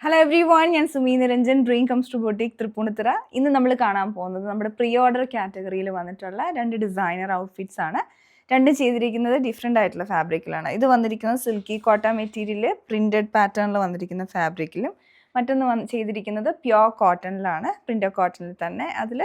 Hello everyone, ഞാൻ Sumi Niranjan, dream comes to boutique Tripunithura. ഇന്ന് നമ്മൾ കാണാൻ പോകുന്നത് നമ്മുടെ പ്രീ ഓർഡർ കാറ്റഗറിയിൽ വന്നിട്ടുള്ള രണ്ട് ഡിസൈനർ ഔട്ട്ഫിറ്റ്സ് ആണ്. രണ്ടും ചെയ്തിരിക്കുന്നത് ഡിഫറെൻ്റ് ആയിട്ടുള്ള ഫാബ്രിക്കിലാണ്. ഇത് വന്നിരിക്കുന്നത് സിൽക്കി കോട്ടൺ മെറ്റീരിയൽ പ്രിൻറ്റഡ് പാറ്റേണിൽ വന്നിരിക്കുന്ന ഫാബ്രിക്കിലും, മറ്റൊന്ന് ചെയ്തിരിക്കുന്നത് പ്യോർ കോട്ടണിലാണ്, പ്രിൻ്റഡ് കോട്ടണിൽ തന്നെ. അതിൽ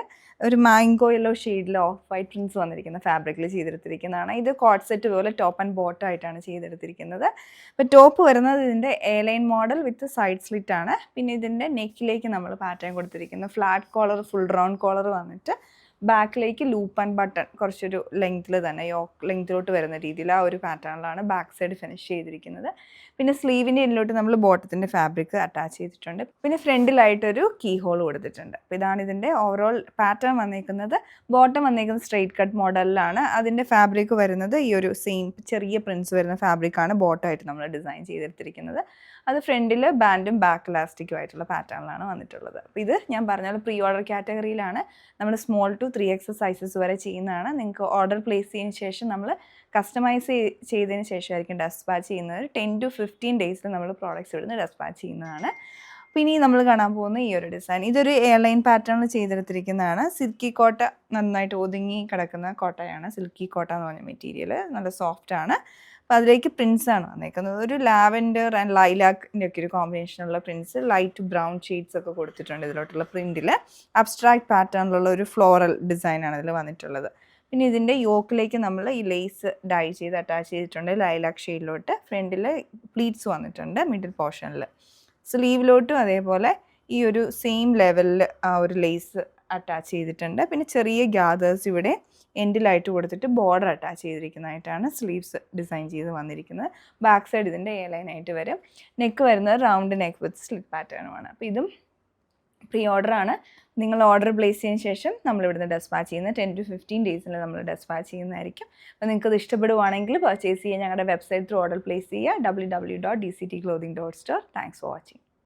ഒരു മാംഗോ യെല്ലോ ഷെയ്ഡിൽ ഓഫ് വൈറ്റ് പ്രിൻസ് വന്നിരിക്കുന്ന ഫാബ്രിക്കിൽ ചെയ്തെടുത്തിരിക്കുന്നതാണ്. ഇത് കോട്ട് സെറ്റ് പോലെ ടോപ്പ് ആൻഡ് ബോട്ടം ആയിട്ടാണ് ചെയ്തെടുത്തിരിക്കുന്നത്. ഇപ്പോൾ ടോപ്പ് വരുന്നത് ഇതിൻ്റെ A line model with side slit ആണ്. പിന്നെ ഇതിൻ്റെ നെക്കിലേക്ക് നമ്മൾ പാറ്റേൺ കൊടുത്തിരിക്കുന്നത് flat collar, full round collar വന്നിട്ട് ബാക്കിലേക്ക് ലൂപ്പ് ആൻഡ് ബട്ടൺ കുറച്ചൊരു ലെങ്ത്തിൽ തന്നെ ലെങ്ത്തിലോട്ട് വരുന്ന രീതിയിൽ ആ ഒരു പാറ്റേണിലാണ് ബാക്ക് സൈഡ് ഫിനിഷ് ചെയ്തിരിക്കുന്നത്. പിന്നെ സ്ലീവിൻ്റെ ഇതിലോട്ട് നമ്മൾ ബോട്ടത്തിൻ്റെ ഫാബ്രിക് അറ്റാച്ച് ചെയ്തിട്ടുണ്ട്. പിന്നെ ഫ്രണ്ടിലായിട്ടൊരു കീ ഹോൾ കൊടുത്തിട്ടുണ്ട്. അപ്പോൾ ഇതാണ് ഇതിൻ്റെ ഓവറോൾ പാറ്റേൺ വന്നിരിക്കുന്നത്. ബോട്ടം വന്നിരിക്കുന്നത് സ്ട്രെയിറ്റ് കട്ട് മോഡലിലാണ്. അതിൻ്റെ ഫാബ്രിക് വരുന്നത് ഈ ഒരു സെയിം ചെറിയ പ്രിൻസ് വരുന്ന ഫാബ്രിക്കാണ് ബോട്ടമായിട്ട് നമ്മൾ ഡിസൈൻ ചെയ്തെടുത്തിരിക്കുന്നത്. അത് ഫ്രണ്ടിൽ ബാൻഡും ബാക്ക് ഇലാസ്റ്റിക്കും ആയിട്ടുള്ള പാറ്റേണിലാണ് വന്നിട്ടുള്ളത്. അപ്പോൾ ഇത് ഞാൻ പറഞ്ഞാൽ പ്രീ ഓർഡർ കാറ്റഗറിയിലാണ്. നമ്മൾ സ്മോൾ ടു 3X സൈസസ് വരെ ചെയ്യുന്നതാണ്. നിങ്ങൾക്ക് ഓർഡർ പ്ലേസ് ചെയ്തതിന് ശേഷം നമ്മൾ കസ്റ്റമൈസ് ചെയ്തതിന് ശേഷമായിരിക്കും ഡെസ്പാച്ച് ചെയ്യുന്നത്. 10 to 15 ഡേയ്സിൽ നമ്മൾ പ്രോഡക്റ്റ്സ് ഇവിടുന്ന് ഡെസ്പാച്ച് ചെയ്യുന്നതാണ്. പിന്നെ നമ്മൾ കാണാൻ പോകുന്ന ഈ ഒരു ഡിസൈൻ, ഇതൊരു എയർലൈൻ പാറ്റേണിൽ ചെയ്തെടുത്തിരിക്കുന്നതാണ്. സിൽക്കി കോട്ട നന്നായിട്ട് ഒതുങ്ങി കിടക്കുന്ന കോട്ടയാണ് സിൽക്കി കോട്ട എന്ന് പറഞ്ഞ മെറ്റീരിയൽ. നല്ല സോഫ്റ്റ് ആണ്. അപ്പോൾ അതിലേക്ക് പ്രിൻസാണ് വന്നേക്കുന്നത്. ഒരു ലാവൻഡർ ആൻഡ് ലൈലാക്കിൻ്റെ ഒക്കെ ഒരു കോമ്പിനേഷനുള്ള പ്രിൻസ്, ലൈറ്റ് ബ്രൗൺ ഷെയ്ഡ്സ് ഒക്കെ കൊടുത്തിട്ടുണ്ട് ഇതിലോട്ടുള്ള പ്രിൻറ്റിൽ. അബ്സ്ട്രാക്ട് പാറ്റേണിലുള്ള ഒരു ഫ്ലോറൽ ഡിസൈനാണ് ഇതിൽ വന്നിട്ടുള്ളത്. പിന്നെ ഇതിൻ്റെ യോക്കിലേക്ക് നമ്മൾ ഈ ലേസ് ഡൈ ചെയ്ത് അറ്റാച്ച് ചെയ്തിട്ടുണ്ട് ലൈലാക്ക് ഷെയ്ഡിലോട്ട്. ഫ്രണ്ടിൽ പ്ലീറ്റ്സ് വന്നിട്ടുണ്ട് മിഡിൽ പോർഷനിൽ. സ്ലീവിലോട്ടും അതേപോലെ ഈ ഒരു സെയിം ലെവലിൽ ആ ഒരു ലേസ് അറ്റാച്ച് ചെയ്തിട്ടുണ്ട്. പിന്നെ ചെറിയ ഗ്യാദേഴ്സ് ഇവിടെ എൻഡിലായിട്ട് കൊടുത്തിട്ട് ബോർഡർ അറ്റാച്ച് ചെയ്തിരിക്കുന്നതായിട്ടാണ് സ്ലീവ്സ് ഡിസൈൻ ചെയ്ത് വന്നിരിക്കുന്നത്. ബാക്ക് സൈഡ് ഇതിൻ്റെ എ ലൈനായിട്ട് വരും. നെക്ക് വരുന്നത് റൗണ്ട് നെക്ക് വിത്ത് സ്ലിറ്റ് പാറ്റേണുമാണ്. അപ്പോൾ ഇതും പ്രീ ഓർഡറാണ്. നിങ്ങൾ ഓർഡർ പ്ലേസ് ചെയ്തതിന് ശേഷം നമ്മളിവിടുന്ന് ഡെസ്പാച്ച് ചെയ്യുന്നത് 10 to 15 ഡേയ്സിൽ നമ്മൾ ഡെസ്പാച്ച് ചെയ്യുന്നതായിരിക്കും. അപ്പോൾ നിങ്ങൾക്കത് ഇഷ്ടപ്പെടുവാണെങ്കിൽ പർച്ചേസ് ചെയ്യാൻ ഞങ്ങളുടെ വെബ്സൈറ്റ് ത്രൂ ഓർഡർ പ്ലേസ് ചെയ്യുക, www.dctclothing.store. Thanks for watching.